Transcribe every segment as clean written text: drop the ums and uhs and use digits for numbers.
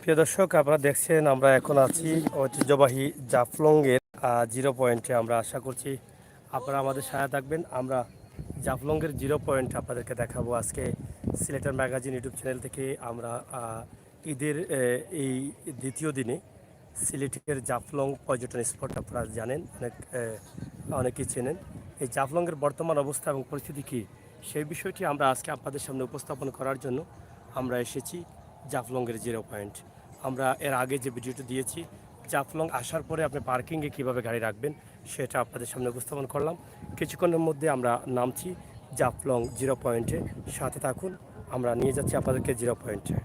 প্রিয় দর্শক, আপনারা দেখছেন আমরা এখন আছি ঐতিহ্যবাহী জাফলংয়ের জিরো পয়েন্টে। আমরা আশা করছি আপনারা আমাদের সহায়তা থাকবেন। আমরা জাফলংয়ের জিরো পয়েন্ট আপনাদেরকে দেখাবো আজকে সিলেটের ম্যাগাজিন ইউটিউব চ্যানেল থেকে। আমরা ঈদের এই দ্বিতীয় দিনে সিলেটের জাফলং পর্যটন স্পট আপনারা জানেন, অনেকেই চেনেন। এই জাফলংয়ের বর্তমান অবস্থা এবং পরিস্থিতি কী, সেই বিষয়টি আমরা আজকে আপনাদের সামনে উপস্থাপন করার জন্য আমরা এসেছি জাফলংয়ের জিরো পয়েন্ট। আমরা এর আগে যে ভিডিওটি দিয়েছি জাফলং আসার পরে আপনি পার্কিংয়ে কীভাবে গাড়ি রাখবেন সেটা আপনাদের সামনে উপস্থাপন করলাম। কিছুক্ষণের মধ্যে আমরা নামছি জাফলং জিরো পয়েন্টে। সাথে থাকুন, আমরা নিয়ে যাচ্ছি আপনাদেরকে জিরো পয়েন্টে।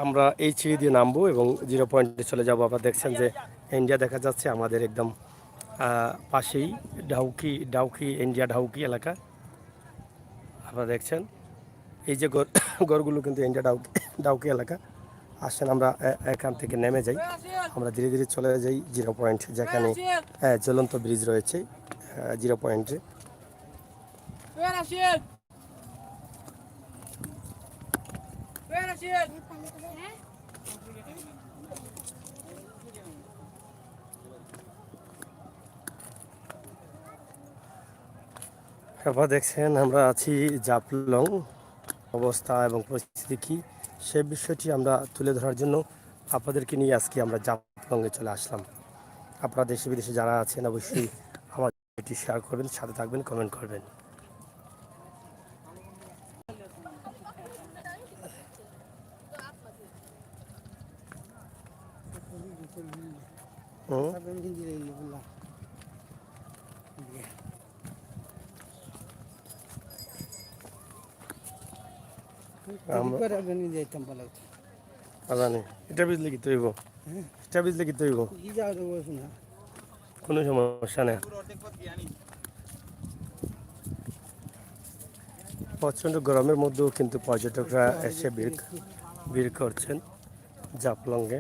আমরা এই সিঁড়ি দিয়ে নামবো এবং জিরো পয়েন্টে চলে যাব। আপনারা দেখছেন যে ইন্ডিয়া দেখা যাচ্ছে আমাদের একদম পাশেই ডাউকি ইন্ডিয়া ডাউকি এলাকা আপনারা দেখছেন। এই যে ঘরগুলো কিন্তু ইন্ডিয়া ডাউকি এলাকা। আসেন আমরা এখান থেকে নেমে যাই, আমরা ধীরে ধীরে চলে যাই জিরো পয়েন্ট, যেখানে জ্বলন্ত ব্রিজ রয়েছে জিরো পয়েন্টে। আপনারা দেখছেন আমরা আছি জাফলং। অবস্থা এবং পরিস্থিতি কী সে বিষয়টি আমরা তুলে ধরার জন্য আপনাদেরকে নিয়ে আজকে আমরা জাফলংয়ে চলে আসলাম। আপনারা দেশে বিদেশে যারা আছেন অবশ্যই আমার ভিডিওটি শেয়ার করবেন, সাথে থাকবেন, কমেন্ট করবেন। এটা বুঝলে কি তৈব, এটা বুঝলে কি তৈব, কোনো সমস্যা নেই। প্রচণ্ড গরমের মধ্যেও কিন্তু পর্যটকরা এসে ভিড় করছেন জাফলংয়ে।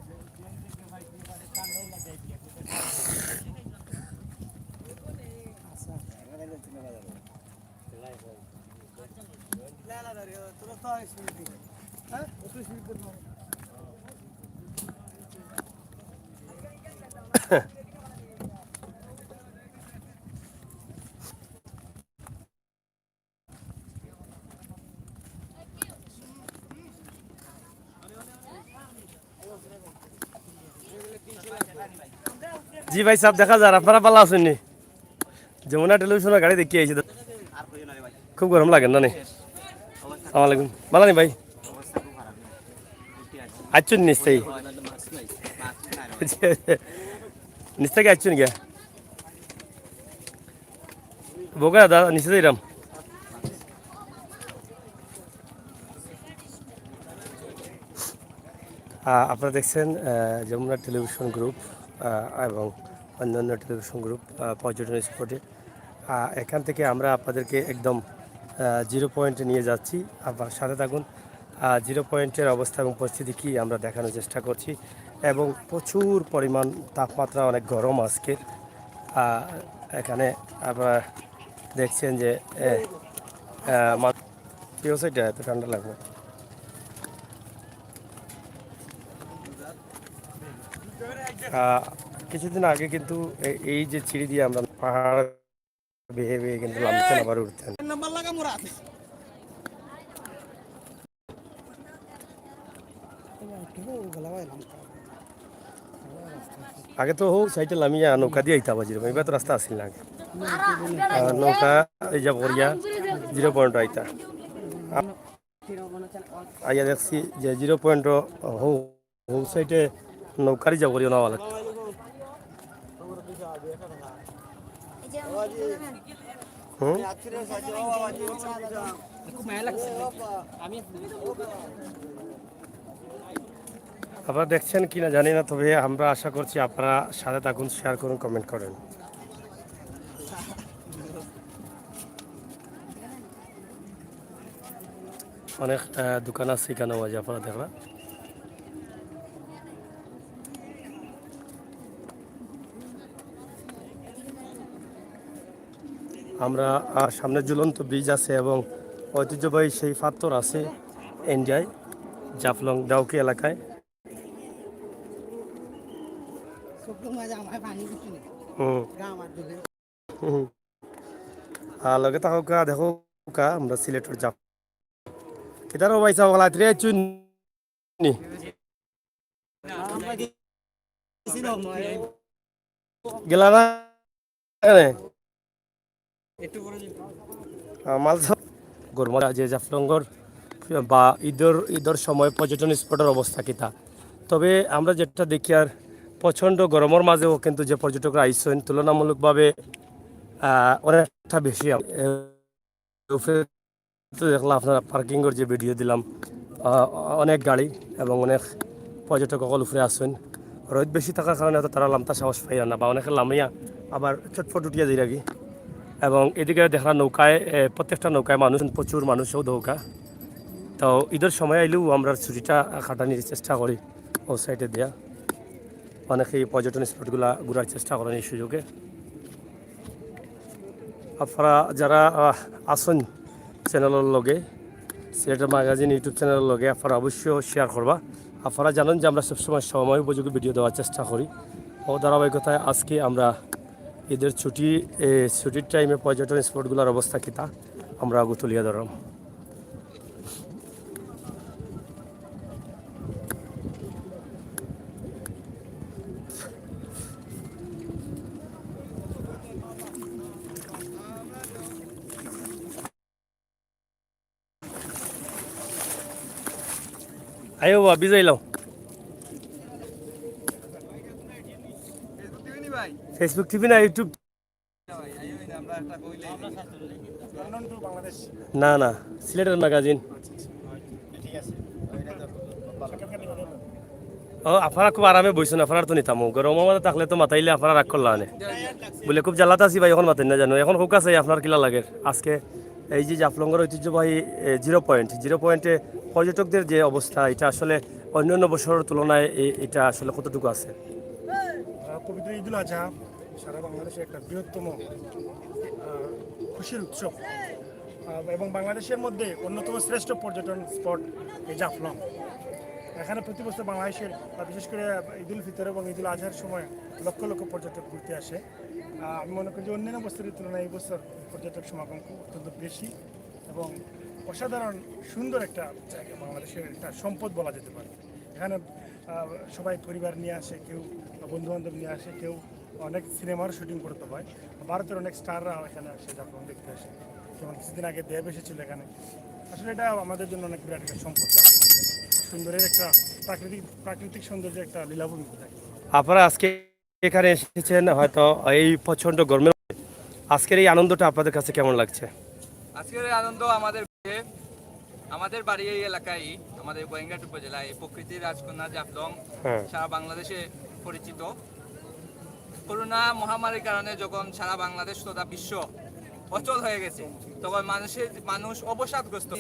জি ভাই সাহেব, দেখা যার আপনারা পালা আসেননি। যমুনা টেলিভিশনের গাড়ি দেখি আইছি, খুব গরম লাগে না? আসসালামু আলাইকুম, ভালো নি ভাই? আচ্ছুন নিশ্চয়ই, নিচ থেকে আচ্ছুন গিয়া বোকা দাদা নিচে যাইরাম। আপনারা দেখছেন যমুনা টেলিভিশন গ্রুপ এবং অন্যান্য টেলিভিশন গ্রুপ পর্যটন স্পটে। এখান থেকে আমরা আপনাদেরকে একদম জিরো পয়েন্টে নিয়ে যাচ্ছি। আপনার সাথে থাকুন। জিরো পয়েন্টের অবস্থা এবং পরিস্থিতি কী আমরা দেখানোর চেষ্টা করছি। এবং প্রচুর পরিমাণ তাপমাত্রা, অনেক গরম আজকের এখানে। আপনারা দেখছেন যে সাইডে এত ঠান্ডা লাগবে। কিছুদিন আগে কিন্তু এই যে সিঁড়ি দিয়ে আমরা পাহাড় বেয়ে বেয়ে কিন্তু নামতেন, আবার উঠতেন। আগে তো হোক সাইডে নামিয়া নৌকা দিয়ে আইতা বাজির, এবার তো রাস্তা আসছিল না আগে। নৌকা এই যা বরিয়া জিরো পয়েন্ট আইতা আইয়া দেখছি যে জিরো পয়েন্ট হোক সাইডে নৌকারই যা বরিয়া নেওয়া লাগতো। আপনারা দেখছেন কিনা জানি না, তবে আমরা আশা করছি আপনারা সাথে থাকুন, শেয়ার করুন, কমেন্ট করেন। অনেক দোকান আছে এখানেও আছে, আপনারা দেখরা। আমরা সামনে ঝুলন্ত ব্রিজ আছে এবং ঐতিহ্যবাহী সেই পাথর আছে ইন্ডিয়ায় জাফলং ডাউকি এলাকায়। লগে থাকা দেখো আমরা সিলেটের জাফ কেদারও পয়সা বলা রে চুনি গেলা না মালসা গরমা যে জাফলঙ্গর বা ঈদের সময় পর্যটন স্পটের অবস্থা কিতা। তবে আমরা যেটা দেখি আর প্রচণ্ড গরমের মাঝেও কিন্তু যে পর্যটকরা আইসেন তুলনামূলকভাবে অনেকটা বেশি। দেখলাম আপনারা পার্কিংয়ের যে ভিডিও দিলাম অনেক গাড়ি এবং অনেক পর্যটক সকল উপরে আসেন। রোদ বেশি থাকার কারণে হয়তো তারা লামতা সাহস পাই না বা অনেকে লামিয়া আবার চটফট উঠিয়া দিয়ে রাখি। এবং এদিকে দেখা নৌকায় প্রত্যেকটা নৌকায় মানুষ প্রচুর মানুষও নৌকা। তো ঈদের সময় আইলেও আমরা ছুটিটা কাটানোর চেষ্টা করি ও সাইডে দেয়া অনেকেই পর্যটন স্পটগুলা ঘোরার চেষ্টা করেন এই সুযোগে। আপনারা যারা আসুন চ্যানেলের লগে সিলেটের ম্যাগাজিন ইউটিউব চ্যানেলের লগে আপনারা অবশ্যই শেয়ার করবা। আপনারা জানেন যে আমরা সবসময় সময় উপযোগী ভিডিও দেওয়ার চেষ্টা করি ও ধারাবাহিকতায় আজকে আমরা ঈদের ছুটির টাইমে পর্যটন স্পটগুলোর অবস্থা কিতা আমরা আগে তুলিয়া ধরলাম। আয়ো বা বিজয়লাম ফেসবুক টিভি না ইউটিউব না না সিলেটের ম্যাগাজিন। ও আপনারা খুব আরামে বইছেন, আপনারা তো নিতাম গরমের মধ্যে থাকলে তো মাথাইলে আপনারা রাগ করলা আনে বলে খুব জ্বালাতে আছি ভাই এখন মাতেন না জানো এখন হোক আছে আপনার কিলা লাগে। আজকে এই যে জাফলঙ্গের ঐতিহ্যবাহী জিরো পয়েন্টে পর্যটকদের যে অবস্থা এটা আসলে অন্যান্য বছরের তুলনায় এটা আসলে কতটুকু আছে? পবিত্র ঈদুল আজহা সারা বাংলাদেশে একটা বৃহত্তম খুশির উৎসব এবং বাংলাদেশের মধ্যে অন্যতম শ্রেষ্ঠ পর্যটন স্পট এই জাফলং। এখানে প্রতি বছর বাংলাদেশের বিশেষ করে ঈদুল ফিতর এবং ঈদুল আজহার সময় লক্ষ লক্ষ পর্যটক ঘুরতে আসে। আমি মনে করি যে অন্যান্য বছরের তুলনায় এই বছর পর্যটক সমাগম অত্যন্ত বেশি এবং অসাধারণ সুন্দর একটা জায়গা, বাংলাদেশের একটা সম্পদ বলা যেতে পারে। এখানে সবাই পরিবার নিয়ে আসে, কেউ বন্ধুবান্ধব নিয়ে আসে, কেউ অনেক সিনেমারও শুটিং করতে হয়। ভারতের অনেক স্টাররাও এখানে আসে জাফলং দেখতে আসে, যেমন কিছুদিন আগে দেব এসেছিল এখানে। আসলে এটা আমাদের জন্য অনেক বিরাট একটা সম্পদ, সুন্দরের একটা প্রাকৃতিক সৌন্দর্যের একটা লীলাভূমি থাকে। আপনারা আজকে এখানে এসেছেন হয়তো এই প্রচণ্ড গরমের, আজকের এই আনন্দটা আপনাদের কাছে কেমন লাগছে? আজকের এই আনন্দ আমাদের বাড়ি এই এলাকায়, আমাদের গোয়েঙ্গাট উপজেলায় প্রকৃতির রাজকন্যা জাফলং সারা বাংলাদেশে পরিচিত। করোনা মহামারীর কারণে যখন সারা বাংলাদেশ তথা বিশ্ব অচল হয়ে গেছে তখন মানুষ অবসাদগ্রস্ত,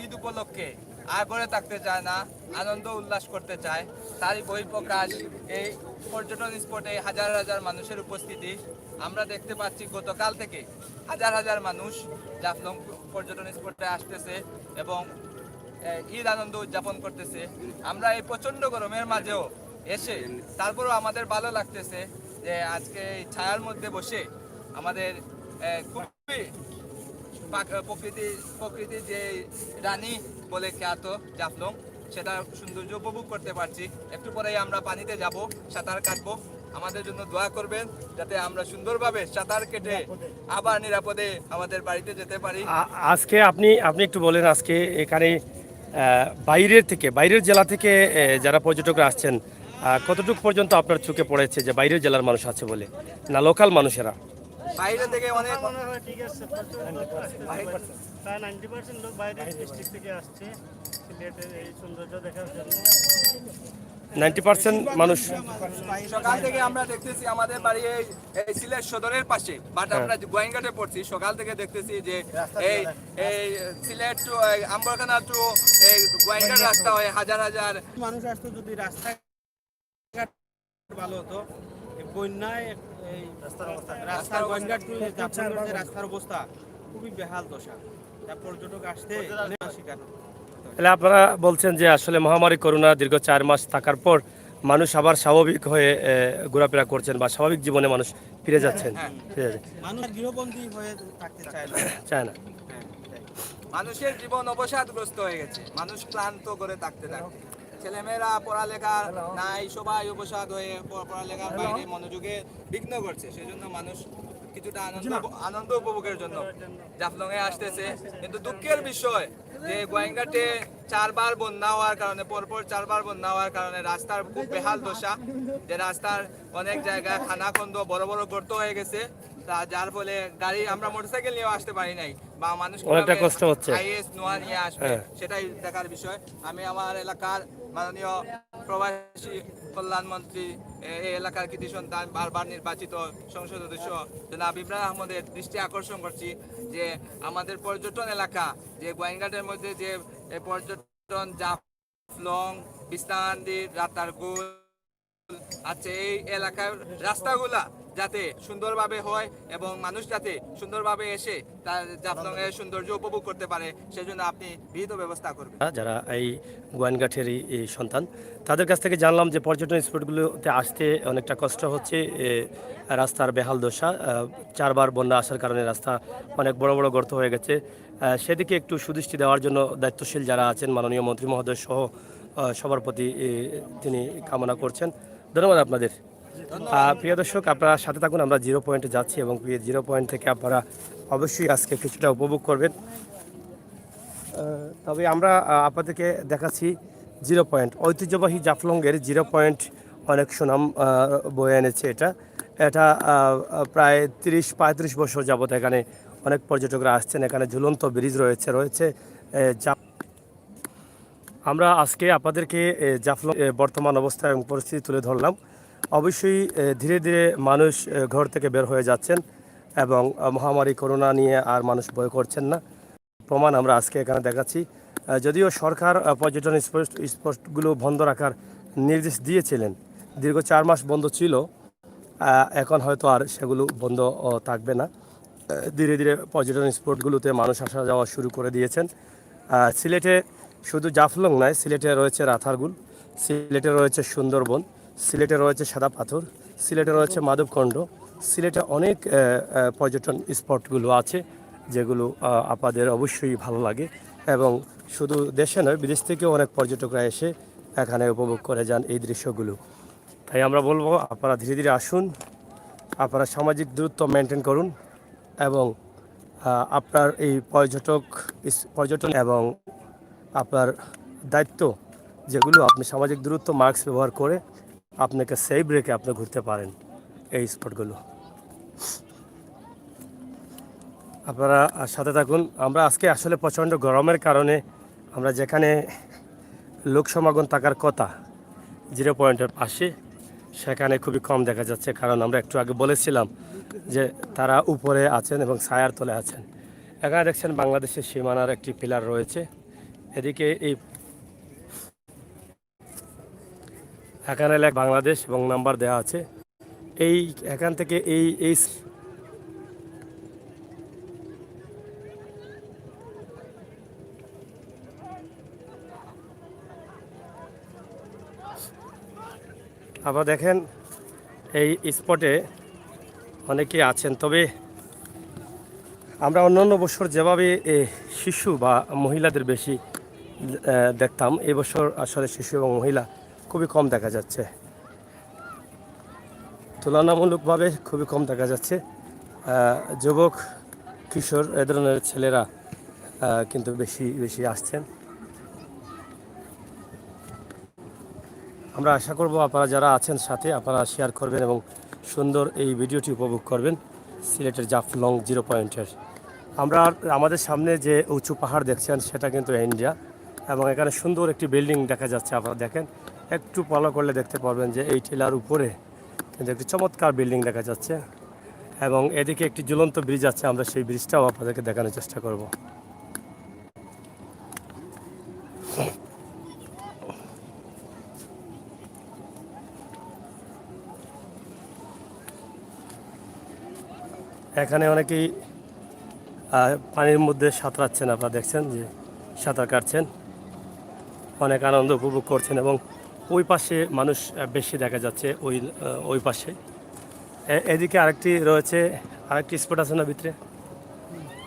ঈদ উপলক্ষে আর ঘরে থাকতে চায় না, আনন্দ উল্লাস করতে চায়। তারই বহিঃপ্রকাশ এই পর্যটন স্পটে হাজার হাজার মানুষের উপস্থিতি আমরা দেখতে পাচ্ছি। গতকাল থেকে হাজার হাজার মানুষ জাফলং পর্যটন স্পটে আসতেছে এবং ঈদ আনন্দ উদযাপন করতেছে। আমরা এই প্রচণ্ড গরমের মাঝেও এসে তারপরেও আমাদের ভালো লাগতেছে যে আজকে এই ছায়ার মধ্যে বসে আমাদের খুবই প্রকৃতি যে রানী বলে খ্যাত জাফলং সেটা সৌন্দর্য উপভোগ করতে পারছি। একটু পরেই আমরা পানিতে যাব, সাঁতার কাটবো। আমাদের জন্য দোয়া করবেন যাতে আমরা সুন্দরভাবে সাঁতার কেটে আবার নিরাপদে আমাদের বাড়িতে যেতে পারি। আজকে আপনি একটু বলেন, আজকে এখানে বাইরের জেলা থেকে যারা পর্যটকরা আসছেন কতটুকু পর্যন্ত আপনার চোখে পড়েছে যে বাইরের জেলার মানুষ আছে বলে, না লোকাল মানুষেরা? বাইরে থেকে অনেক ঠিক আছে, 90% লোক বাইরের ডিস্ট্রিক্ট থেকে আসছে সিলেটের এই সৌন্দর্য দেখার জন্য। 90% মানুষ সকাল থেকে আমরা দেখতেছি আমাদের বাড়ি এই সিলেট সদরের পাশে, বাট আমরা গোয়েঙ্গাটে পড়ছি। সকাল থেকে দেখতেছি যে এই সিলেট টু আম্বরখানা টু এই গোয়েঙ্গাট রাস্তা হয় হাজার হাজার মানুষ আসতো। যদি রাস্তাঘাট ভালো হতো, বন্যায় এই রাস্তার অবস্থা রাস্তার গোয়েঙ্গাট টু জাফলংয়ের যে রাস্তার অবস্থা খুবই বেহাল দশা। তা পর্যটক আসতে অনেক শিকার। তাহলে আপনারা বলছেন যে আসলে মহামারী করোনা দীর্ঘ 4 মাস থাকার পর মানুষ আবার স্বাভাবিক হয়ে ঘোরাফেরা করছেন বা স্বাভাবিক জীবনে মানুষ ফিরে যাচ্ছেন। ফিরে যাচ্ছে। মানুষ গৃহবন্দী হয়ে থাকতে চায় না। চায় না। হ্যাঁ, তাই। মানুষের জীবন অবসাদগ্রস্ত হয়ে গেছে, মানুষ ক্লান্ত করে থাকতে থাকতে, ছেলেমেয়েরা পড়ালেখা নাই, সবাই অবসাদ হয়ে পড়ালেখার বাইরে মনোযোগে বিঘ্ন করছে। সেজন্য মানুষ কিছুটা আনন্দ উপভোগের জন্য জাফলং এ আসতেছে। কিন্তু দুঃখের বিষয় যে গোয়াইনঘাটে 4বার বন্যা হওয়ার কারণে, পরপর 4বার বন্যা হওয়ার কারণে রাস্তার খুব বেহাল দশা, যে রাস্তার অনেক জায়গায় খানাখন্দ বড় বড় গর্ত হয়ে গেছে, যার ফলে গাড়ি আমরা মোটরসাইকেল নিয়েও আসতে পারি নাই, বা মানুষ অনেকটা কষ্ট হচ্ছে। হাইয়েস্ট নোয়া নিয়ে আসবে সেটাই দেখার বিষয়। আমি আমার এলাকার মাননীয় প্রবাসী কল্যাণ মন্ত্রী, এই এলাকার কৃতি সন্তান, বারবার নির্বাচিত সংসদ সদস্য জনাব ইমরান আহমদের দৃষ্টি আকর্ষণ করছি যে আমাদের পর্যটন এলাকা, যে গোয়াইনঘাটের মধ্যে যে পর্যটন জাফলং, বিস্তানদির, রাতারগুল আছে, এই এলাকার রাস্তাগুলা যাতে সুন্দরভাবে হয় এবং মানুষ যাতে সুন্দরভাবে এসে তার জাফলং এর সৌন্দর্য উপভোগ করতে পারে, সেজন্য আপনি বিহিত ব্যবস্থা করবেন। যারা এই গোয়াইনঘাটেরই এই সন্তান, তাদের কাছ থেকে জানলাম যে পর্যটন স্পটগুলোতে আসতে অনেকটা কষ্ট হচ্ছে। রাস্তার বেহাল দশা, 4বার বন্যা আসার কারণে রাস্তা অনেক বড় বড় গর্ত হয়ে গেছে। সেদিকে একটু সুদৃষ্টি দেওয়ার জন্য দায়িত্বশীল যারা আছেন মাননীয় মন্ত্রী মহোদয় সহ সবার প্রতি তিনি কামনা করছেন। ধন্যবাদ আপনাদের। প্রিয় দর্শক, আপনারা সাথে থাকুন, আমরা 0 পয়েন্টে যাচ্ছি এবং 0 পয়েন্ট থেকে আপনারা অবশ্যই আজকে কিছুটা উপভোগ করবেন। তবে আমরা আপনাদেরকে দেখাচ্ছি 0 পয়েন্ট, ঐতিহ্যবাহী জাফলংয়ের 0 পয়েন্ট অনেক সুনাম বয়ে এনেছে। এটা প্রায় 30-35 বছর যাবত এখানে অনেক পর্যটকরা আসছেন। এখানে ঝুলন্ত ব্রিজ রয়েছে। আমরা আজকে আপনাদেরকে জাফলং বর্তমান অবস্থা এবং পরিস্থিতি তুলে ধরলাম। অবশ্যই ধীরে ধীরে মানুষ ঘর থেকে বের হয়ে যাচ্ছেন এবং মহামারী করোনা নিয়ে আর মানুষ ভয় করছেন না, প্রমাণ আমরা আজকে এখানে দেখাচ্ছি। যদিও সরকার পর্যটন স্পটগুলো বন্ধ রাখার নির্দেশ দিয়েছিলেন, দীর্ঘ 4 মাস বন্ধ ছিল, এখন হয়তো আর সেগুলো বন্ধ থাকবে না। ধীরে ধীরে পর্যটন স্পটগুলোতে মানুষ আসা যাওয়া শুরু করে দিয়েছেন। সিলেটে শুধু জাফলং নয়, সিলেটে রয়েছে রাতারগুল, সিলেটে রয়েছে সুন্দরবন, সিলেটে রয়েছে সাদা পাথর, সিলেটে রয়েছে মাধবকুণ্ড, সিলেটে অনেক পর্যটন স্পটগুলো আছে যেগুলো আপনাদের অবশ্যই ভালো লাগে। এবং শুধু দেশে নয়, বিদেশ থেকেও অনেক পর্যটকরা এসে এখানে উপভোগ করে যান এই দৃশ্যগুলো। তাই আমরা বলবো আপনারা ধীরে ধীরে আসুন, আপনারা সামাজিক দূরত্ব মেনটেন করুন এবং আপনার এই পর্যটন এবং আপনার দায়িত্ব যেগুলো, আপনি সামাজিক দূরত্ব মাস্ক ব্যবহার করে আপনাকে সেফ রেখে আপনি ঘুরতে পারেন এই স্পটগুলো। আপনারা সাথে থাকুন। আমরা আজকে আসলে প্রচণ্ড গরমের কারণে আমরা যেখানে লোক সমাগম থাকার কথা 0 পয়েন্টের পাশে, সেখানে খুবই কম দেখা যাচ্ছে, কারণ আমরা একটু আগে বলেছিলাম যে তারা উপরে আছেন এবং ছায়ার তলে আছেন। এখানে দেখছেন বাংলাদেশের সীমানার একটি পিলার রয়েছে, এদিকে এখানে বাংলাদেশ এবং নাম্বার দেওয়া আছে। এখান থেকে এই আবার দেখেন এই স্পটে অনেকেই আছেন। তবে আমরা অন্যান্য বছর যেভাবে শিশু বা মহিলাদের বেশি দেখতাম, এবছর আসলে শিশু এবং মহিলা খুবই কম দেখা যাচ্ছে, তুলনামূলকভাবে খুবই কম দেখা যাচ্ছে। যুবক, কিশোর এ ধরনের ছেলেরা কিন্তু বেশি আসছেন। আমরা আশা করব আপনারা যারা আছেন সাথে, আপনারা শেয়ার করবেন এবং সুন্দর এই ভিডিওটি উপভোগ করবেন সিলেটের জাফলং 0 পয়েন্টের। আমাদের সামনে যে উঁচু পাহাড় দেখছেন সেটা কিন্তু ইন্ডিয়া, এবং এখানে সুন্দর একটি বিল্ডিং দেখা যাচ্ছে। আপনারা দেখেন, একটু ফলো করলে দেখতে পারবেন যে এই টিলার উপরে কিন্তু একটি চমৎকার বিল্ডিং দেখা যাচ্ছে এবং এদিকে একটি ঝুলন্ত ব্রিজ আছে। আমরা সেই ব্রিজটাও আপনাদেরকে দেখানোর চেষ্টা করব। এখানে অনেকেই পানির মধ্যে সাঁতরাচ্ছেন, আপনারা দেখছেন যে সাঁতার কাটছেন, অনেক আনন্দ উপভোগ করছেন। এবং ওই পাশে মানুষ বেশি দেখা যাচ্ছে, ওই পাশে। এদিকে আরেকটি রয়েছে, আরেকটি স্পট আছে না ভিতরে,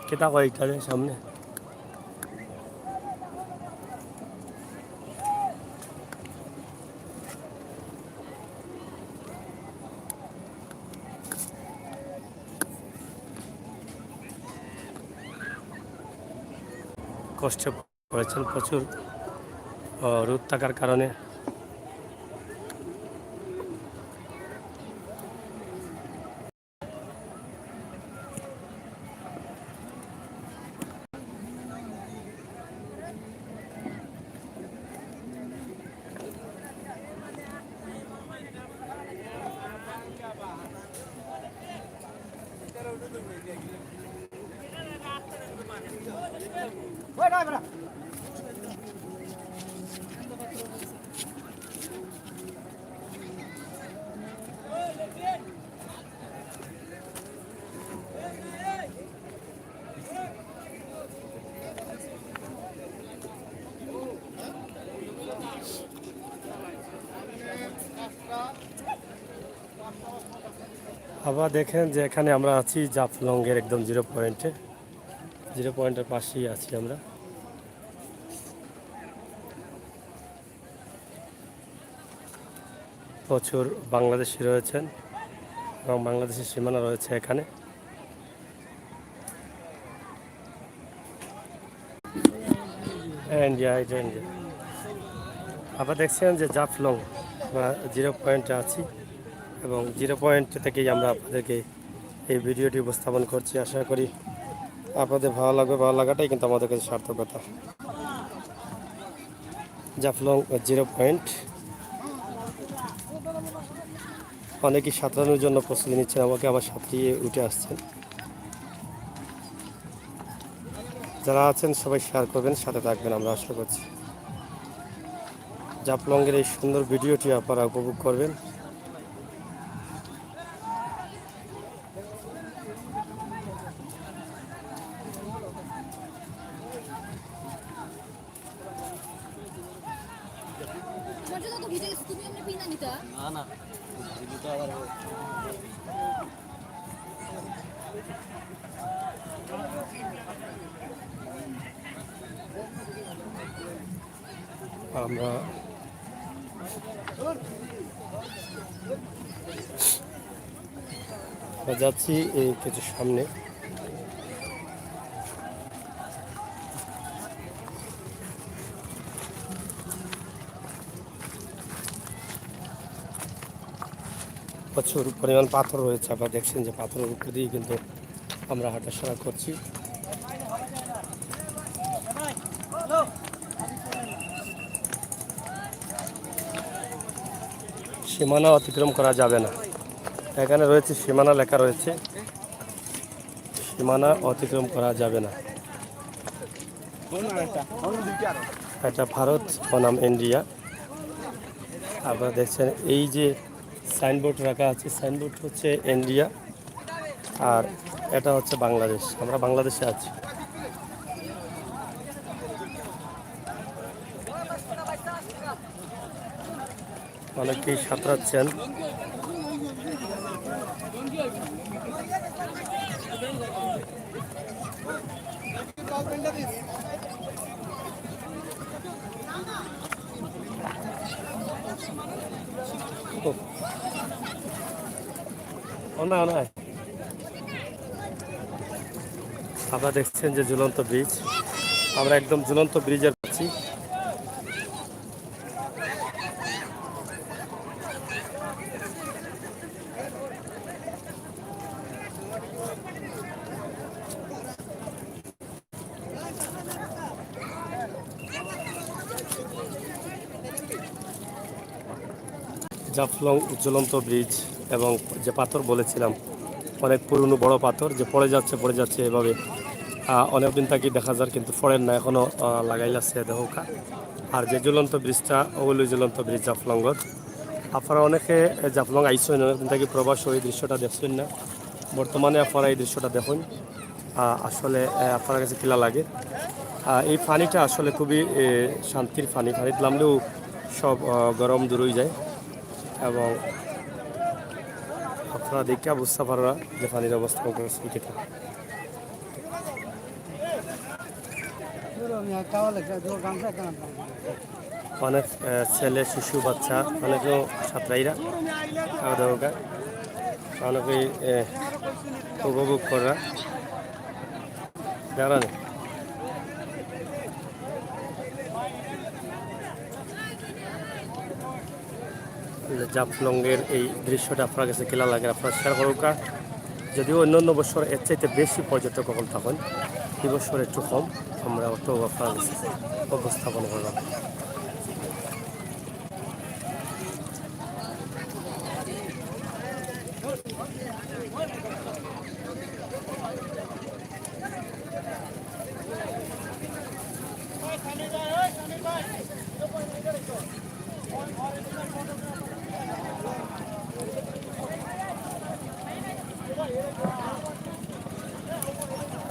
কেটা কয়েকটা সামনে। কষ্টে পড়েছেন প্রচুর রোদ থাকার কারণে। আবার দেখেন যে এখানে আমরা আছি জাফলংয়ের একদম জিরো পয়েন্টের পাশেই আছি আমরা। প্রচুর বাংলাদেশি রয়েছেন এবং বাংলাদেশের সীমানা রয়েছে এখানে। ইন্ডিয়া, এটা ইন্ডিয়া। আপনারা দেখছেন যে জাফলং, আমরা জিরো পয়েন্টে আছি এবং জিরো পয়েন্ট থেকেই আমরা আপনাদেরকে এই ভিডিওটি উপস্থাপন করছি। আশা করি আপনাদের ভালো লাগবে, ভালো লাগাটাই কিন্তু আমাদের কাছে সার্থকতা। জাফলং জিরো পয়েন্ট, অনেকেই সাঁতরানোর জন্য প্রস্তুতি নিচ্ছেন, আমাকে আবার সাঁতরিয়ে উঠে আসছেন। যারা আছেন সবাই শেয়ার করবেন, সাথে থাকবেন, আমরা আশা করছি জাফলংয়ের এই সুন্দর ভিডিওটি আপনারা উপভোগ করবেন। আমরা যাচ্ছি এই কিছু সামনে। প্রচুর পরিমাণ পাথর রয়েছে, আপনারা দেখছেন যে পাথরের উপর দিয়ে কিন্তু আমরা হাঁটাচলা করছি। সীমানা অতিক্রম করা যাবে না, এখানে রয়েছে সীমানা লেখা রয়েছে, সীমানা অতিক্রম করা যাবে না। এটা ভারত বনাম ইন্ডিয়া। আপনারা দেখছেন এই যে সাইনবোর্ড রাখা আছে, সাইনবোর্ড হচ্ছে ইন্ডিয়া আর এটা হচ্ছে বাংলাদেশ। আমরা বাংলাদেশে আছি। অনেকেই সাঁতরাচ্ছেন। আপনারা দেখছেন যে ঝুলন্ত ব্রিজ, আমরা একদম ঝুলন্ত ব্রিজের আছি। জাফলং ঝুলন্ত ব্রিজ, এবং যে পাথর বলেছিলাম অনেক পুরনো বড় পাথর, যে পড়ে যাচ্ছে এভাবে অনেকদিন থাকি দেখা যায় কিন্তু ফরেন না, এখনও লাগাই যাচ্ছে দেহকা। আর যে ঝুলন্ত ব্রিজটা ওগুলো ঝুলন্ত ব্রিজ জাফলংত। আপনারা অনেকে জাফলং আইসেন, অনেকদিন থাকি প্রবাস, ওই দৃশ্যটা দেখছেন না, বর্তমানে আপনারা এই দৃশ্যটা দেখুন, আসলে আপনার কাছে কিলা লাগে। এই পানিটা আসলে খুবই শান্তির পানি, পানিতে নামলেও সব গরম দূর হয়ে যায় এবং আপনারা দেখে বুঝতে পাররা যে পানির অবস্থা কীটা। অনেক ছেলে শিশু বাচ্চা অনেকেও ছাত্রাইরা খাওয়া দাওয়া অনেকেই উপভোগ করা দাঁড়ান। জাফলংয়ের এই দৃশ্যটা আপনার কাছে কেলা লাগে আপনার শেয়ার করুকা। যদিও অন্যান্য বছর এর চাইতে বেশি পর্যটক কখন তখন এই বছর একটু কম, আমরা অত আপনার কাছে উপস্থাপন করলাম।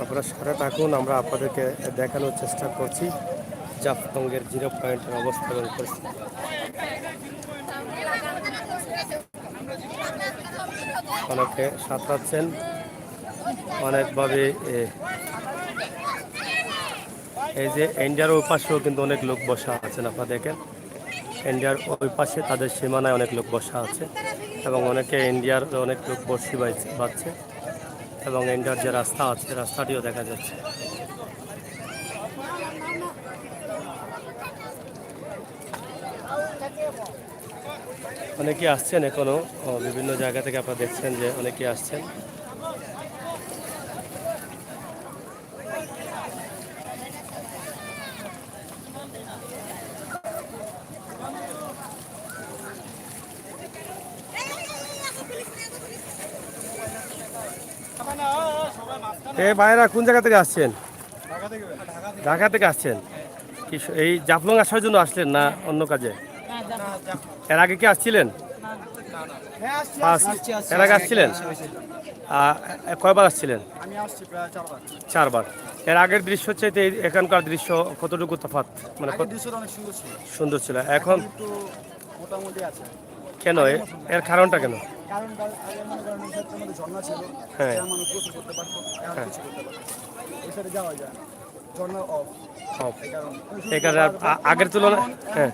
আপনারা সাথে থাকুন, আমরা আপনাদেরকে দেখানোর চেষ্টা করছি জাফলংয়ের 0 পয়েন্টের অবস্থা এবং পরিস্থিতি। অনেকে সাঁতরাচ্ছেন, অনেকভাবে এই যে ইন্ডিয়ার ওই পাশেও কিন্তু অনেক লোক বসা আছেন। আপনারা দেখেন ইন্ডিয়ার ওই পাশে তাদের সীমানায় অনেক লোক বসা আছে এবং অনেকে ইন্ডিয়ার অনেক লোক বসি বাজছে এবং ইন্ডিয়ার যে রাস্তা আছে রাস্তাটিও দেখা যাচ্ছে। অনেকে আসছেন এখনো বিভিন্ন জায়গা থেকে, আপনারা দেখছেন যে অনেকে আসছেন। ভাইরা কোন জায়গা থেকে আসছেন? ঢাকা থেকে আসছেন। কি এই জাফলং আসার জন্য আসলেন না অন্য কাজে? এর আগে কি আসছিলেন? এর আগে আসছিলেন? কয়বার আসছিলেন? 4বার। এর আগের দৃশ্য চাইতে এখানকার দৃশ্য কতটুকু তফাৎ? মানে সুন্দর ছিল। এখন মোটামুটি আছে। কেন এর কারণটা কেন? হ্যাঁ আগের তুলনায় হ্যাঁ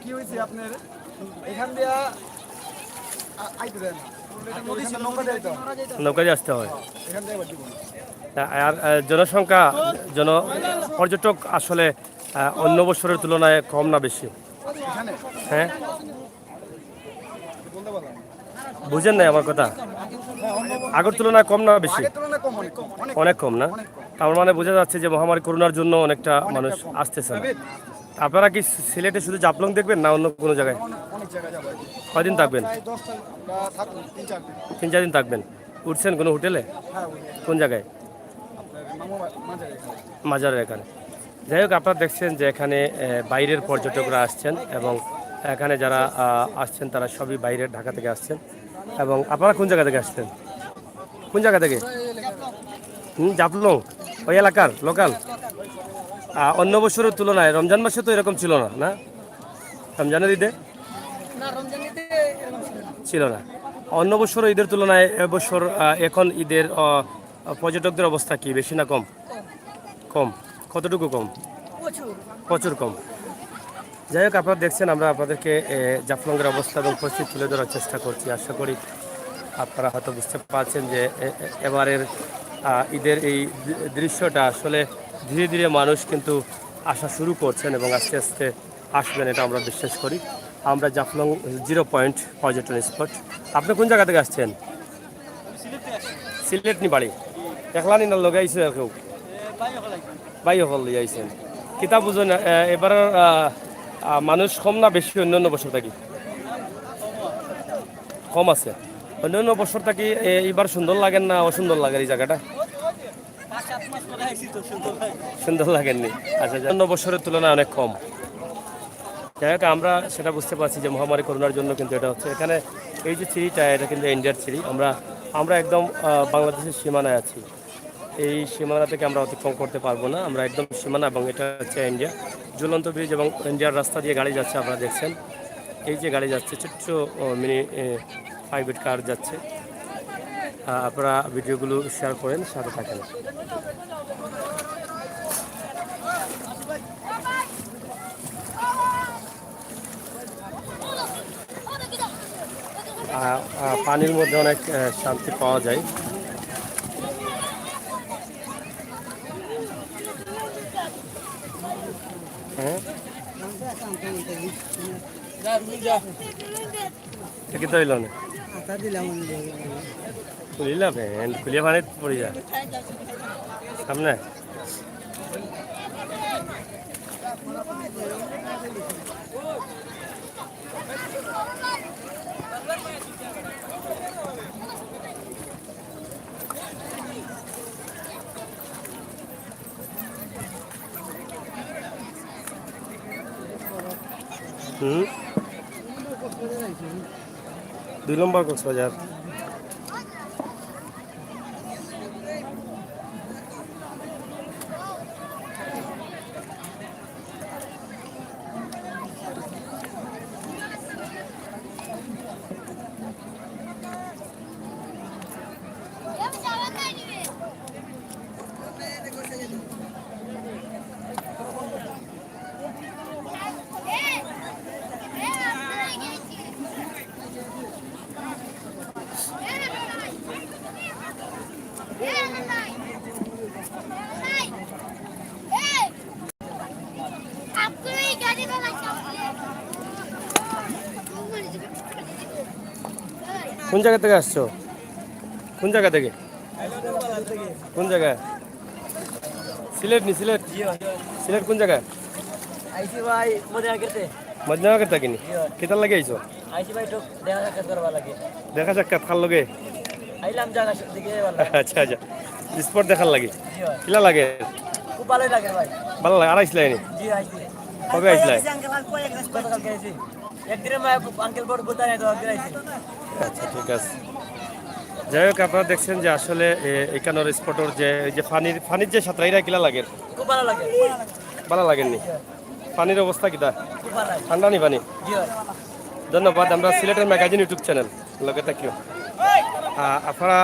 নৌকা দিয়ে আসতে হয়। আর জনসংখ্যা পর্যটক আসলে অন্য বছরের তুলনায় কম না বেশি? হ্যাঁ বুঝেন নাই আমার কথা? আগের তুলনায় কম না বেশি? অনেক কম না? তার মানে বোঝা যাচ্ছে যে মহামারী করোনার জন্য অনেকটা মানুষ আসতেছে না। আপনারা কি সিলেটে শুধু জাফলং দেখবেন না অন্য কোনো জায়গায়? কয়দিন থাকবেন? 3-4 দিন থাকবেন। উঠছেন কোনো হোটেলে? কোন জায়গায়? মাজারের এখানে। যাই হোক, আপনারা দেখছেন যে এখানে বাইরের পর্যটকরা আসছেন এবং এখানে যারা আসছেন তারা সবই বাইরের, ঢাকা থেকে আসছেন। এবং আপনারা কোন জায়গা থেকে আসছেন? কোন জায়গা থেকে? জাফলং ওই এলাকার লোকাল? অন্য বছরের তুলনায় রমজান মাসে তো এরকম ছিল না, না? রমজানের ঈদে ছিল না। অন্য বছর ঈদের তুলনায় এবছর এখন ঈদের পর্যটকদের অবস্থা কি, বেশি না কম? কম। কতটুকু কম? প্রচুর কম। যাই হোক, আপনারা দেখছেন আমরা আপনাদেরকে জাফলংয়ের অবস্থা এবং পরিস্থিতি তুলে ধরার চেষ্টা করছি। আশা করি আপনারা হয়তো বুঝতে পারছেন যে এবারের ঈদের এই দৃশ্যটা আসলে ধীরে ধীরে মানুষ কিন্তু আসা শুরু করছেন এবং আস্তে আস্তে আসবেন, এটা আমরা বিশ্বাস করি। আমরা জাফলং 0 পয়েন্ট পর্যটন স্পট। আপনি কোন জায়গা থেকে আসছেন? সিলেট নি বাড়ি? দেখলানি না লগাইছো আর কেউ? বাই হল দিয়ে আইছেন। কিতাব বুঝুন এবার মানুষ কম না বেশি অন্যান্য বছর থাকি? কম আছে। অন্যান্য বছর থাকি এবার সুন্দর লাগেন না অসুন্দর লাগে এই জায়গাটা? সুন্দর লাগেননি? আচ্ছা, অন্য বছরের তুলনায় অনেক কম। যাই হোক, আমরা সেটা বুঝতে পারছি যে মহামারী করোনার জন্য কিন্তু এটা হচ্ছে। এখানে এই যে সিঁড়িটা, এটা কিন্তু ইন্ডিয়ার সিঁড়ি। আমরা আমরা একদম বাংলাদেশের সীমানায় আছি। এই সীমানা থেকে আমরা অতিক্রম করতে পারবো না, আমরা একদম সীমানা, এবং এটা হচ্ছে ইন্ডিয়া। ঝুলন্ত ব্রিজ এবং ইন্ডিয়ার রাস্তা দিয়ে গাড়ি যাচ্ছে, আপনারা দেখছেন। এই যে গাড়ি যাচ্ছে, ছোট্ট মিনি প্রাইভেট কার যাচ্ছে। আপনারা ভিডিওগুলো শেয়ার করেন, সাথে থাকেন। পানির মধ্যে অনেক শান্তি পাওয়া যায়। হ্যাঁ, কেতে হইল না খুলিলা ভ্যান খুলিয়া পানিত পড়ি যা সামনে। হুম, 2 নম্বর কক্সবাজার। কোন জায়গা থেকে আসছো? কোন জায়গা থেকে? কোন জায়গায়? সিলেট নি? সিলেট? সিলেট কোন জায়গায়? আইসি ভাই মদিনাকেতে মদিনাকে থাকিনি। কেতার লাগে আইছো? আইসি ভাই তো দেখা সাক্ষাৎ করবা লাগে দেখা সাক্ষাৎ কার লগে? আইলাম জায়গা দিকে ভালো আচ্ছা আচ্ছা, স্পট দেখার লাগে। কিলা লাগে? খুব ভালোই লাগে ভাই। ভালো লাগে। আর আইসলাই নি? জি আইসি। কবে আইসলাই? গতকালকে আইসি। একদিনের মা আঙ্কেল বড় কোথায় নাই তো একদিন আইসি। আচ্ছা ঠিক আছে। যাই হোক, আপনারা দেখছেন যে আসলে এখানের স্পটের যে এই যে পানির যে সাঁতরা, এরা কিলা লাগে? খুব ভালো লাগে। ভালো লাগেননি? পানির অবস্থা কিটা? খুব ভালো লাগে। ঠান্ডা নি পানি? জি ভাই। ধন্যবাদ। আমরা সিলেটের ম্যাগাজিন ইউটিউব চ্যানেল লগে থাকিও। আপনারা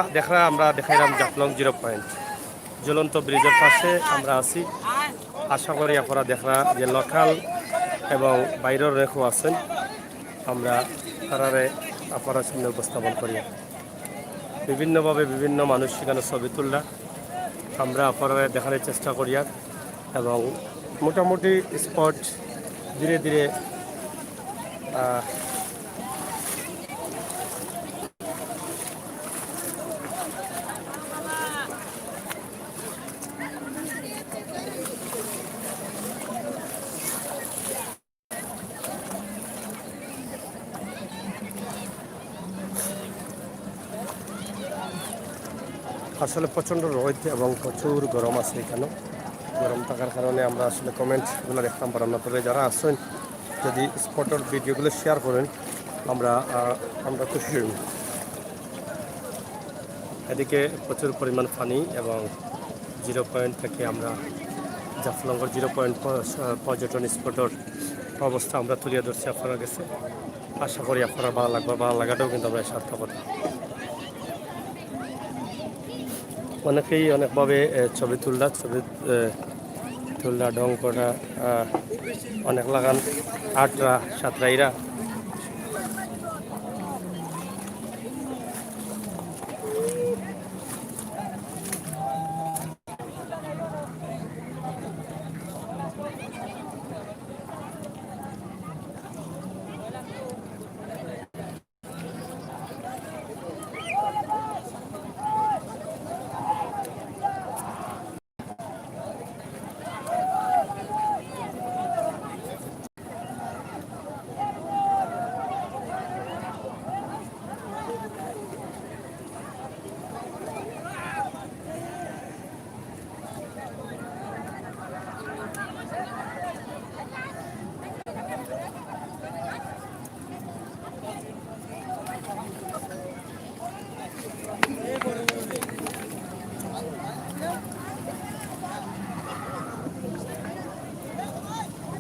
আমরা দেখাইলাম জাফলং 0 পয়েন্ট, ঝুলন্ত ব্রিজের পাশে আমরা আছি। আশা করি আপনারা দেখরা যে লোকাল এবং বাইরের রেখো আছেন, আমরা তারারে আপনারা সামনে উপস্থাপন করি। বিভিন্নভাবে বিভিন্ন মানুষ সেখানে ছবি তুললা আমরা আপনারা দেখানোর চেষ্টা করি, এবং মোটামুটি স্পট ধীরে ধীরে আসলে প্রচণ্ড রোদ এবং প্রচুর গরম আছে এখানে। গরম থাকার কারণে আমরা আসলে কমেন্টগুলো দেখতাম পারলাম না। তবে যারা আসছেন, যদি স্পটের ভিডিওগুলো শেয়ার করেন, আমরা খুশি হই। এদিকে প্রচুর পরিমাণ পানি, এবং 0 পয়েন্ট থেকে আমরা জাফলংয়ের 0 পয়েন্ট পর্যটন স্পটের অবস্থা আমরা তুলে ধরছি আপনারা কাছে। আশা করি আপনারা ভালো লাগবে। ভালো লাগাটাও কিন্তু আমরা সার্থকতা। অনেকেই অনেকভাবে ছবি তুললা ঢং করা, অনেক লাগান আটরা সাতরাইরা।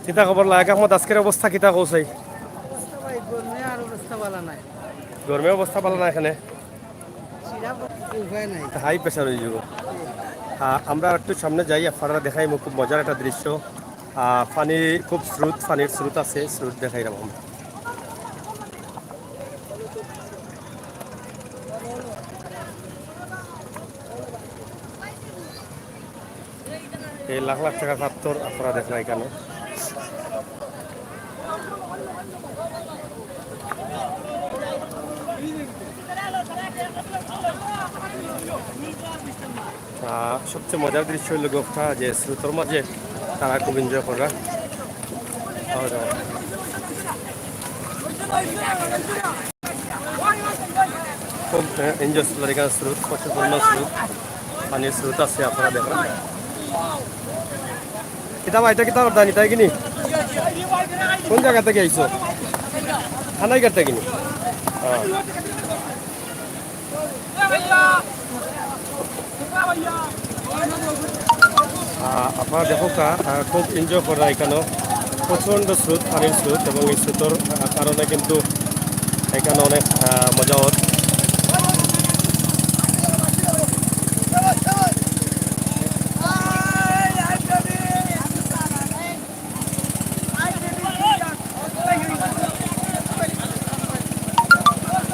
কিতা খবর লাগ আহমদ আজকের অবস্থা কিতা কৌসাই গরমে অবস্থা ভালো না এখানে হাই প্রেশার হয়ে যাব আমরা একটু সামনে যাই আপনারা দেখাই খুব মজার একটা দৃশ্য পানি খুব স্রোত পানির স্রোত আছে স্রোত দেখাই আমরা এই লাখ লাখ টাকা পাত্তর আপনারা দেখলাই কেন সবচেয়ে মজার দৃশ্য হইল গোফটা যে স্রোতর মাঝে তারা খুব এনজয় করা খুব এনজয় করলার এখানে স্রোত প্রচুর পরিমাণ স্রোত পানির স্রোত আছে আপনারা দেখেন কিতাব এটা কিতাব দানি তাই কিনি কোন জায়গা থেকে আইছো থানাইঘাট থেকে কিনি আপনারা দেখো খুব এনজয় করা এখানে প্রচণ্ড স্রোত পানির স্রোত এবং এই স্রোতর কারণে কিন্তু এখানে অনেক মজা হচ্ছে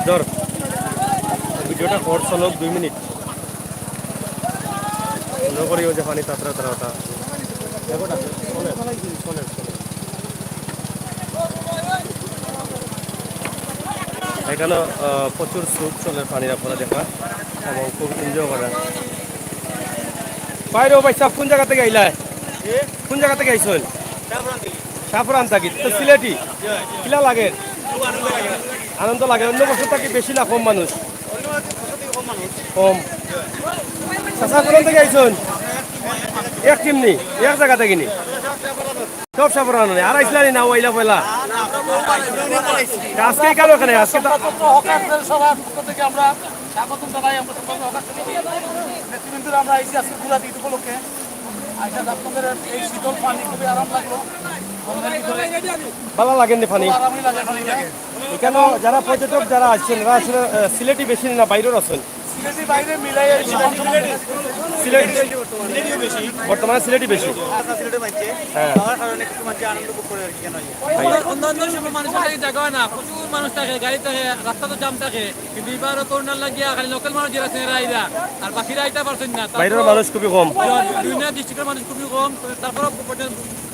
ধর ভিডিওটা কর চলক 2 মিনিট নগরী যে পানি তাতরা তারা ওটা এখানে প্রচুর স্রোত চলে পানির আপনারা দেখা এবং খুব এনজয় করা বাইরে ভাই সব কোন জায়গা থেকে আইলা কোন জায়গা থেকে আইসেন সাফরান থাকি তো সিলেটি কিলা লাগে আনন্দ লাগে অন্য বছর থাকি বেশি না কম মানুষ কম সাফরান থেকে আইসেন এক টিমনি এক জায়গা থেকে নি সব সাফরান আর আইসলানি না ওইলা পয়লা আজকে কেন ওখানে আজকে থেকে আমরা স্বাগতম জানাই আমরা নেতৃবৃন্দরা আমরা আইসি আজকে পুরা ঈদ উপলক্ষে আপনাদের এই শীতল পানি খুবই আরাম লাগলো ভালো লাগেনি পানি আরামই লাগে পানি লাগে এখানে যারা পর্যটক যারা আসছেন এরা আসলে সিলেটি বেশি না বাইরেও আছেন সিলেটি বাইরে মিলাই সিলেটি বর্তমানে সিলেটি বেশি হ্যাঁ অন্যান্য সময় মানুষের জায়গা হয় না প্রচুর মানুষ থাকে গাড়ি থাকে রাস্তা তো জাম থাকে কিন্তু এবারও করোনা লাগিয়া খালি লোকাল মানুষ যারা আছে এরা আইরা আর বাকিরা আইতে পারছেন না বাইরের মানুষ খুবই কম বিভিন্ন ডিস্ট্রিক্টের মানুষ খুবই কম তারপরে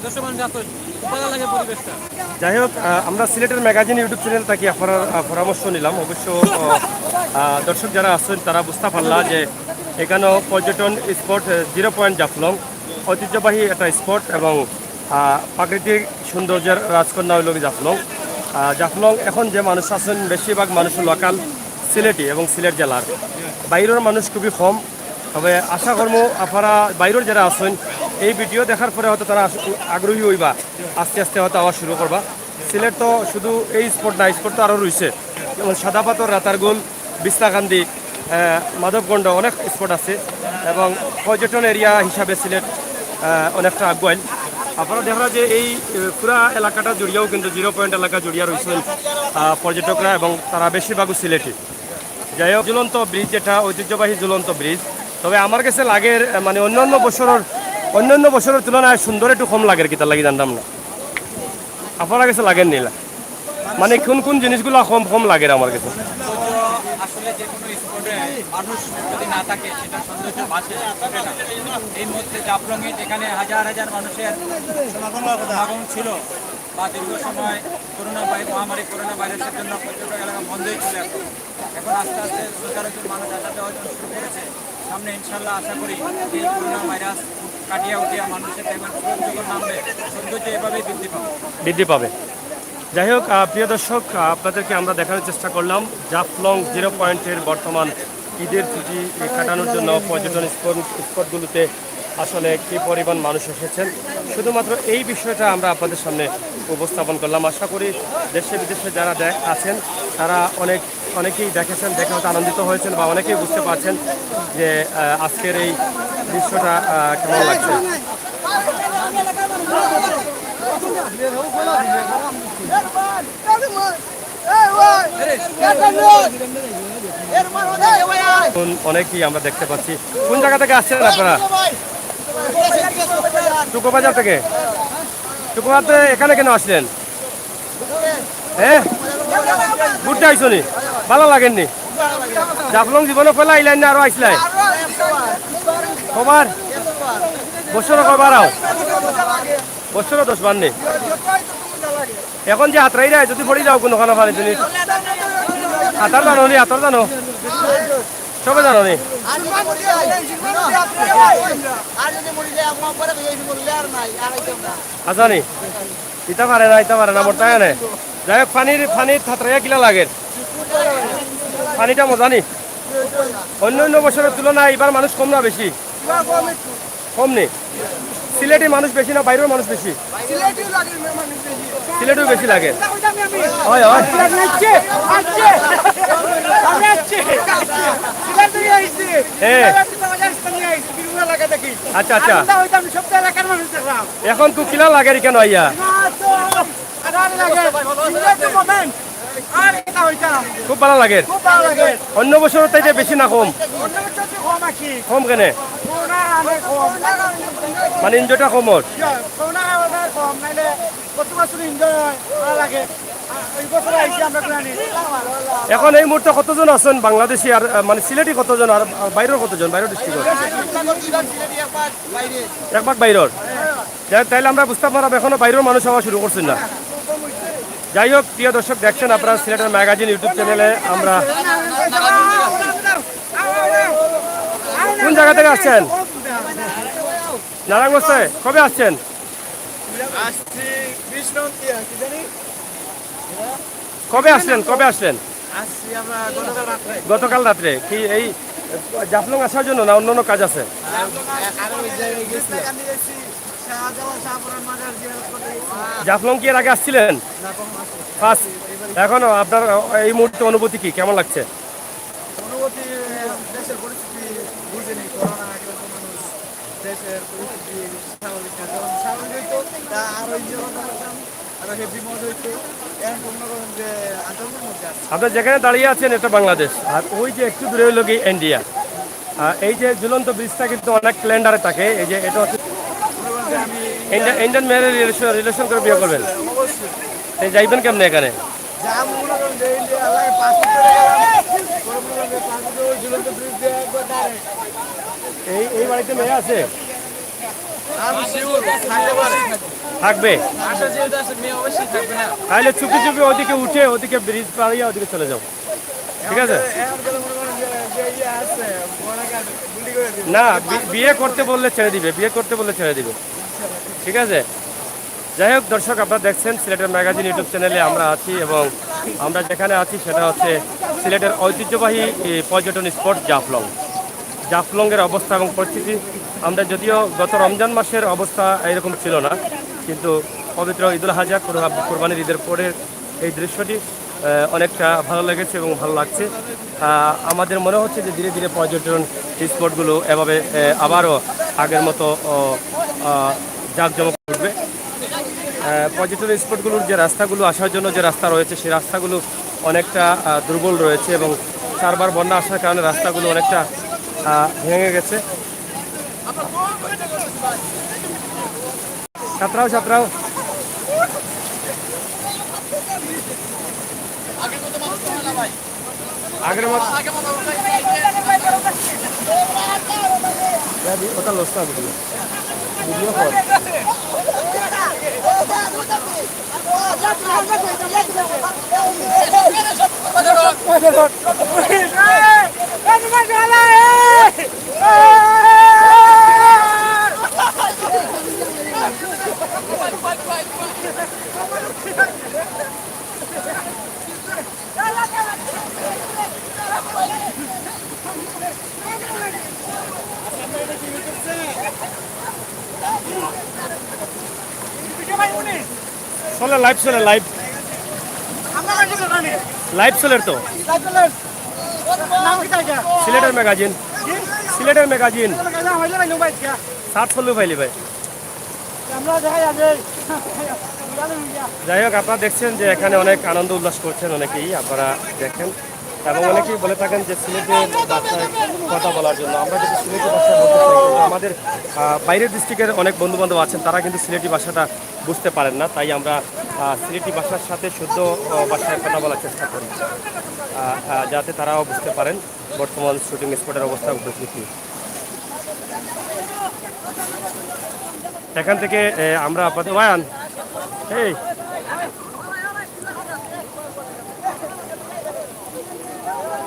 দেশের মানুষ আসেন ভালো লাগে পরিবেশটা যাই হোক আমরা সিলেটের ম্যাগাজিন ইউটিউব চ্যানেল থেকে আপনার পরামর্শ নিলাম অবশ্য দর্শক যারা আসছেন তারা বুঝতে পারলা যে এখানেও পর্যটন স্পট 0 পয়েন্ট জাফলং ঐতিহ্যবাহী একটা স্পট এবং প্রাকৃতিক সৌন্দর্যের রাজকন্যা হইল জাফলং জাফলং এখন যে মানুষ আছেন বেশিরভাগ মানুষ লোকাল সিলেটি এবং সিলেট জেলার বাইরের মানুষ খুবই কম তবে আশা করব আপনারা বাইরের যারা আছেন এই ভিডিও দেখার পরে হয়তো তারা আগ্রহী হইবা আস্তে আস্তে হয়তো আওয়া শুরু করবা সিলেট তো শুধু এই স্পট না স্পট তো আরও রয়েছে যেমন সাদাপাথর রাতারগুল বিস্তাকান্দি মাধবগণ্ড অনেক স্পট আছে এবং পর্যটন এরিয়া হিসাবে সিলেট অনেকটা আগুয়াইল আপনারা দেখা যে এই পুরা এলাকাটা জড়িয়েও কিন্তু 0 পয়েন্ট এলাকা জড়িয়ে রয়েছেন পর্যটকরা এবং তারা বেশিরভাগও সিলেটি যাই হোক ঝুলন্ত ব্রিজ যেটা ঐতিহ্যবাহী ঝুলন্ত ব্রিজ তবে আমার কাছে লাগে মানে অন্যান্য বছরের তুলনায় সুন্দর একটু কম লাগে কি তার লাগে জানতাম না আপনার কাছে লাগেন নিলা মানে কোন কোন জিনিসগুলো কম কম লাগে আমার কাছে আসলে যে কোনো স্পটে মানুষ যদি না থাকে সেটা সৌন্দর্য বাঁচে এই মুহূর্তে জাফলংয়ে যেখানে হাজার হাজার মানুষের সমাগম ছিল বা দীর্ঘ সময় মহামারী করোনা ভাইরাসের জন্য পর্যটক এলাকা বন্ধই ছিল এখন আস্তে আস্তে সচরাচর মানুষ আসা যাওয়া শুরু করেছে সামনে ইনশাল্লাহ আশা করি এই করোনা ভাইরাস কাটিয়ে উঠিয়া মানুষের দেখবেন যখন নামবে সৌন্দর্য এভাবেই বৃদ্ধি পাবে যাই হোক প্রিয় দর্শক আপনাদেরকে আমরা দেখানোর চেষ্টা করলাম জাফলং 0 পয়েন্টের বর্তমান ঈদের ছুটি কাটানোর জন্য পর্যটন স্পটগুলোতে আসলে কী পরিমাণ মানুষ এসেছেন শুধুমাত্র এই বিষয়টা আমরা আপনাদের সামনে উপস্থাপন করলাম আশা করি দেশে বিদেশে যারা আছেন তারা অনেকেই দেখেছেন দেখে হয়তো আনন্দিত হয়েছেন বা অনেকেই বুঝতে পারছেন যে আজকের এই দৃশ্যটা কেমন লাগছে এখন অনেকেই আমরা দেখতে পাচ্ছি। কোন জায়গা থেকে আসছেন আপনারা? টুকোবাজার থেকে। টুকোবাজার এখানে কেন আসলেন? হ্যাঁ, ঘুরতে আইসনি, ভালো লাগেননি? জাফলং জীবনে পয়লা আইলেন না আরো আইসলাই? কবার বছর কবার আও? বছর 10 বার নেই। এখন যে হাতরাই রে যদি পড়ি যাও কোনো খানা পানি তুমি হাতার জানো নি? হাতার জানো? সবে জানো নি? আচ্ছা নি ইতা পারে না মোর তাই না। যাই হোক পানির হাতরাইয়া কিলা লাগে? পানিটা মজা নি? অন্য বছরের তুলনায় এবার মানুষ কম না বেশি? কম নেই। সিলেটে মানুষ বেশি না বাইরের মানুষ বেশি? সিলেটেও বেশি লাগে। হয় হয়। আচ্ছা আচ্ছা, এখন তো কিলা লাগে কেন আইয়া? খুব ভালো লাগে। অন্য বছর তাইতে বেশি না কম? কম কেন? মানে এনজয়টা কম ওর? এখন এই মুহূর্তে কতজন আছেন বাংলাদেশি আর মানে সিলেটি কতজন আর বাইরের কতজন? বাইরের ডিস্ট্রিক্ট এক ভাগ বাইরের। তাইলে আমরা বুঝতে পারলাম এখনো বাইরের মানুষ হওয়া শুরু করছেন না। যাই হোক, প্রিয় দর্শক, দেখছেন আপনারা সিলেটের ম্যাগাজিন ইউটিউব চ্যানেলে। আমরা কোন জায়গা থেকে আসছেন? নারায়ণগঞ্জ থেকে। কবে আসছেন? কবে আসলেন? গতকাল রাত্রে। কি এই জাফলং আসার জন্য না অন্য কাজ আছে? জাফলং কি এর আগে আসছিলেন? ফার্স্ট। এখন আপনার এই মুহূর্তে অনুভূতি কি, কেমন লাগছে? অনুভূতি দেশের পরিস্থিতি বুঝেনি, করোনা একরকম মানুষ দেশের পরিস্থিতি স্বাভাবিক না, যখন স্বাভাবিক হইতো তা আরো ইঞ্জয় করতাম, আরো হেভি মজ হইতো। এখন মনে করেন যে আতঙ্কের মধ্যে আছে। আপনার যেখানে দাঁড়িয়ে আছেন এটা বাংলাদেশ, আর ওই যে একটু দূরে হইল কি ইন্ডিয়া। এই যে ঝুলন্ত ব্রিজটা কিন্তু অনেক প্ল্যান্ডারে থাকে। এই যে এটা হচ্ছে ইন্ডিয়ান মেয়ের রিলেশন করে বিয়ে করবেন, এই যাইবেন কেমনে এখানে? যা মনে করেন যে ইন্ডিয়া লাগে পাসপোর্ট করে গেলাম, করে মনে করেন যে পাসপোর্ট ওই ঝুলন্ত ব্রিজ দিয়ে একবার ডাইরেক্ট। এই বাড়িতে মেয়ে আছে? আমি শিওর থাকতে পারে, থাকবে। আশা যেহেতু আছে মেয়ে অবশ্যই থাকবে না। তাহলে চুপি চুপি ওদিকে উঠে ওদিকে ব্রিজ পাড়িয়ে ওদিকে চলে যাও, ঠিক আছে? এখন গেলে মনে করেন যে ইয়ে আছে মনে করেন গুলি করে দিবে। না, বিয়ে করতে বললে ছেড়ে দিবে, বিয়ে করতে বললে ছেড়ে দিবে, ঠিক আছে? যাই হোক দর্শক, আপনারা দেখছেন সিলেটের ম্যাগাজিন ইউটিউব চ্যানেলে আমরা আছি, এবং আমরা যেখানে আছি সেটা হচ্ছে সিলেটের ঐতিহ্যবাহী পর্যটন স্পট জাফলং। জাফলংয়ের অবস্থা এবং পরিস্থিতি, আমরা যদিও গত রমজান মাসের অবস্থা এরকম ছিল না, কিন্তু পবিত্র ঈদুল আজহা কোরবানির ঈদের পরের এই দৃশ্যটি অনেকটা ভালো লেগেছে এবং ভালো লাগছে। আমাদের মনে হচ্ছে যে ধীরে ধীরে পর্যটন স্পটগুলো এভাবে আবারও আগের মতো জাঁকজমক উঠবে। পর্যটন স্পটগুলোর যে রাস্তাগুলো আসার জন্য যে রাস্তা রয়েছে, সেই রাস্তাগুলো অনেকটা দুর্বল রয়েছে, এবং চারবার বন্যা আসার কারণে রাস্তাগুলো অনেকটা ভেঙে গেছে। ছাত্রাও আগের মতো ওটা লস না ভিডিও কর। চলে লাইভ, চলে লাইভ, লাইভ চলে তো সিলেটের ম্যাগাজিন, সিলেটের ম্যাগাজিন সাত চল্লু পাইলি ভাই। যাই হোক, আপনারা দেখছেন যে এখানে অনেক আনন্দ উল্লাস করছেন অনেকেই, আপনারা দেখেন, এবং অনেকেই বলে থাকেন যে সিলেটের ভাষায় কথা বলার জন্য। আমরা যদি সিলেটি ভাষা বলতে চাই, কিন্তু আমাদের বাইরের ডিস্ট্রিক্টের অনেক বন্ধু বান্ধব আছেন, তারা কিন্তু সিলেটি ভাষাটা বুঝতে পারেন না, তাই আমরা সিলেটি ভাষার সাথে শুদ্ধ ভাষায় কথা বলার চেষ্টা করি, যাতে তারাও বুঝতে পারেন বর্তমান শুটিং স্পটের অবস্থা কি। এখান থেকে আমরা আপনাদের ওয়ান এই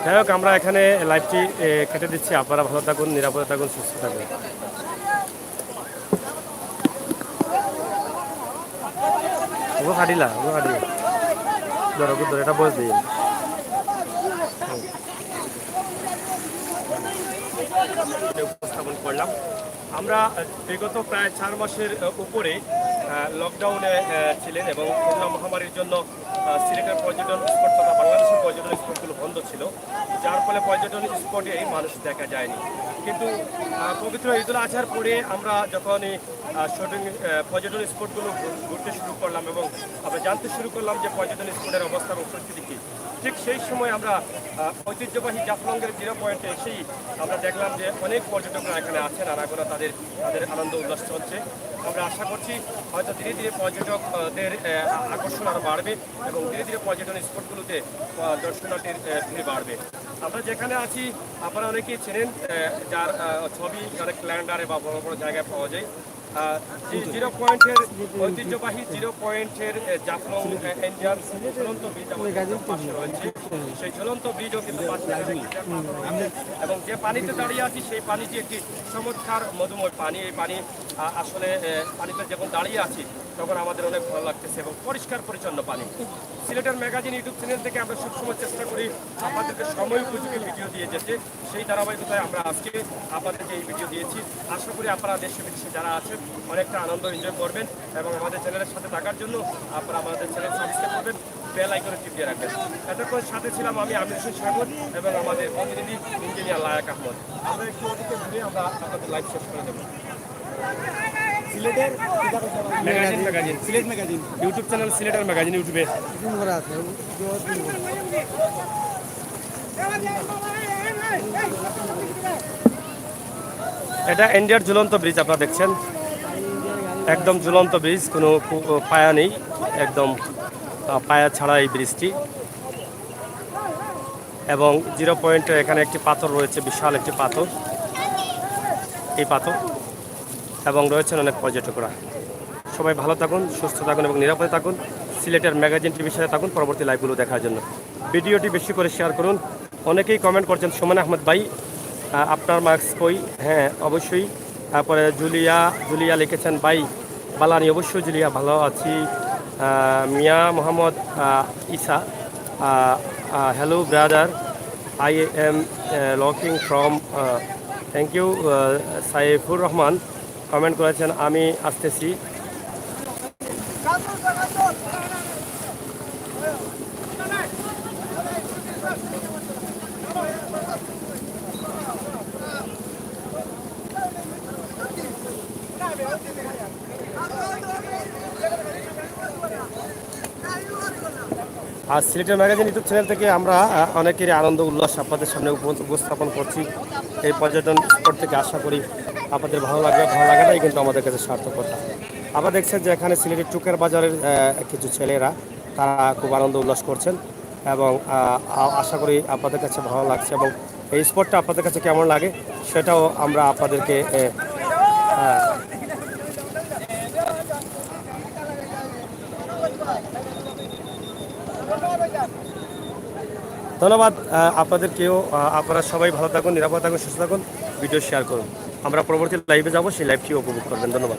যাই হোক, আমরা এখানে লাইভটি কেটে দিচ্ছি। আপনারা ভালো থাকুন, নিরাপদে থাকুন, সুস্থ থাকুন। ও হাঁটিলা ধরো এটা বস দিই। উপস্থাপন করলাম আমরা বিগত প্রায় 4 মাসের উপরে লকডাউনে ছিলেন এবং করোনা মহামারীর জন্য সিলেটের পর্যটন স্পট তথা বাংলাদেশের পর্যটন স্পটগুলো বন্ধ ছিল, যার ফলে পর্যটন স্পটে মানুষ দেখা যায়নি। কিন্তু পবিত্র ঈদুল আজহার পরে আমরা যখনই শুটিং পর্যটন স্পটগুলো ঘুরতে শুরু করলাম এবং আমরা জানতে শুরু করলাম যে পর্যটন স্পটের অবস্থা এবং পরিস্থিতি কী, ঠিক সেই সময় আমরা ঐতিহ্যবাহী জাফলংয়ের 0 পয়েন্টে এসেই আমরা দেখলাম যে অনেক পর্যটকরা এখানে আছেন আর এখনো তাদের আনন্দ উল্লাস চলছে। আমরা আশা করছি হয়তো ধীরে ধীরে পর্যটকদের আকর্ষণ আরও বাড়বে এবং ধীরে ধীরে পর্যটন স্পটগুলোতে দর্শনার্থীর ভিড় বাড়বে। আমরা যেখানে আছি আপনারা অনেকেই চেনেন, যার ছবি অনেক ক্যালেন্ডারে বা বড় বড় জায়গায় পাওয়া যায়। 0 পয়েন্টের ঐতিহ্যবাহী 0 পয়েন্টের জাফলং ইন্ডিয়ান ঝুলন্ত ব্রিজ আমাদের পাশে রয়েছে। সেই ঝুলন্ত ব্রিজও কিন্তু এবং যে পানিতে দাঁড়িয়ে আছি সেই পানিটি একটি চমৎকার মধুময় পানি। এই পানি আসলে পানিতে যখন দাঁড়িয়ে আছি তখন আমাদের অনেক ভালো লাগতেছে এবং পরিষ্কার পরিচ্ছন্ন পানি। সিলেটের ম্যাগাজিন ইউটিউব চ্যানেল থেকে আমরা সবসময় চেষ্টা করি আপনাদেরকে সময় উপযোগী ভিডিও দিয়ে যেতে। সেই ধারাবাহিকতায় আমরা আজকে আপনাদেরকে এই ভিডিও দিয়েছি। আশা করি আপনারা দেশে বিদেশে যারা আছেন অনেকটা আনন্দ এনজয় করবেন এবং আমাদের চ্যানেলের সাথে থাকার জন্য আপনারা আমাদের চ্যানেল সাবস্ক্রাইব করবেন, বেল আইকনে টিপ দিয়ে রাখবেন। এতক্ষণ সাথে ছিলাম আমি আমির হোসেন সাগর এবং আমাদের প্রতিনিধি ইঞ্জিনিয়ার লায়াক আহমদ। আমরা একটু ওদিকে ঘুরে আমরা আপনাদের লাইভ শেষ করে দেবো। সিলেটের magazine Sylhet magazine YouTube channel সিলেটের ম্যাগাজিন ইউটিউবে এটা ইন্ডিয়ার ঝুলন্ত ব্রিজ আপনারা দেখছেন, একদম ঝুলন্ত ব্রিজ, কোনো পায়া নেই, একদম পায়া ছাড়া এই ব্রিজটি। এবং 0 পয়েন্টে এখানে একটি পাথর রয়েছে, বিশাল একটি পাথর, এই পাথর, এবং রয়েছেন অনেক পর্যটকরা। সবাই ভালো থাকুন, সুস্থ থাকুন এবং নিরাপদে থাকুন। সিলেটের ম্যাগাজিন টিভির সাথে থাকুন পরবর্তী লাইভগুলো দেখার জন্য। ভিডিওটি বেশি করে শেয়ার করুন। অনেকেই কমেন্ট করছেন সুমন আহমদ ভাই আপনার মার্কস কই? হ্যাঁ অবশ্যই। তারপরে জুলিয়া লিখেছেন ভাই বালানি, অবশ্যই জুলিয়া ভালো আছি। Mia Mohammad Isa hello brother, I am looking from, thank you. Saifur Rahman comment করেছেন আমি আসতেছি। আর সিলেটের ম্যাগাজিন ইউটিউব চ্যানেল থেকে আমরা অনেকেরই আনন্দ উল্লাস আপনাদের সামনে উপস্থাপন করছি এই পর্যটন স্পট থেকে। আশা করি আপনাদের ভালো লাগাটাই কিন্তু আমাদের কাছে সার্থকতা। আবার দেখছেন যে এখানে সিলেটের টুকের বাজারের কিছু ছেলেরা তারা খুব আনন্দ উল্লাস করছেন এবং আশা করি আপনাদের কাছে ভালো লাগছে এবং এই স্পটটা আপনাদের কাছে কেমন লাগে সেটাও আমরা আপনাদেরকে ধন্যবাদ আপনাদেরকেও। আপনারা সবাই ভালো থাকুন, নিরাপদ থাকুন, সুস্থ থাকুন, ভিডিও শেয়ার করুন। আমরা পরবর্তী লাইভে যাব, সেই লাইভটিও উপভোগ করবেন। ধন্যবাদ।